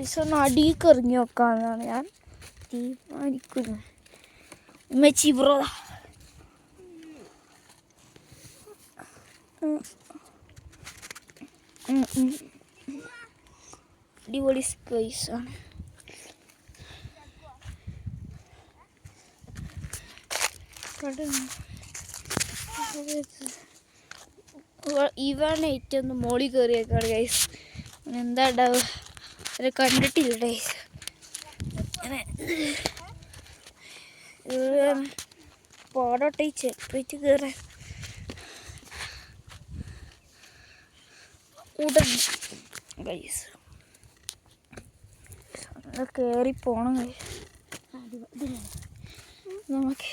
ഒന്ന് അടിയിലേക്ക് ഇറങ്ങി വെക്കാമെന്നാണ് ഞാൻ തീരുമാനിക്കുന്നത്. ഉമ്മച്ചി ബ്രോ അടിപൊളി സ്പേസാണ്. ഇവണ് ഏറ്റവും മോളിൽ കയറിയേക്കാണ് ഗൈസ്. എന്താ ഉണ്ടാവുക അത് കണ്ടിട്ടില്ല ഗൈസ്. അങ്ങനെ പാടോട്ടെ ഈ ചെപ്പേറ്റ് കയറാൻ ഉടൻ ഗൈസ് കയറി പോണം ഗൈസ്. നമുക്ക്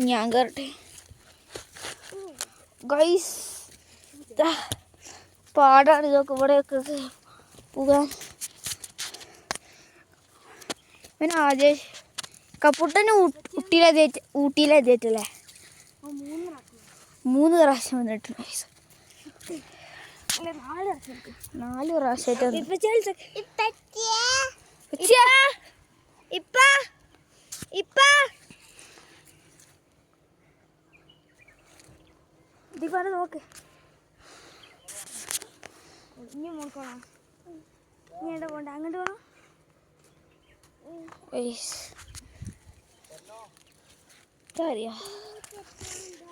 ഞാൻ കയറട്ടെ ഗൈസ്. പാടാണ് ഇതൊക്കെ ഇവിടെയൊക്കെ പോകാൻ. പിന്നെ ആദ്യം കപ്പുട്ടന് ഊട്ടിയിലെത്തിയിട്ടല്ലേ 3 പ്രാവശ്യം വന്നിട്ട് ഗൈസ്. 4 പ്രാവശ്യമായിട്ട് ഇതിപ്പാണ് നോക്ക്. ഇനി നോക്കണം. ഇനി എവിടെ പോണ്ട? അങ്ങോട്ട് പോകണം. അറിയാ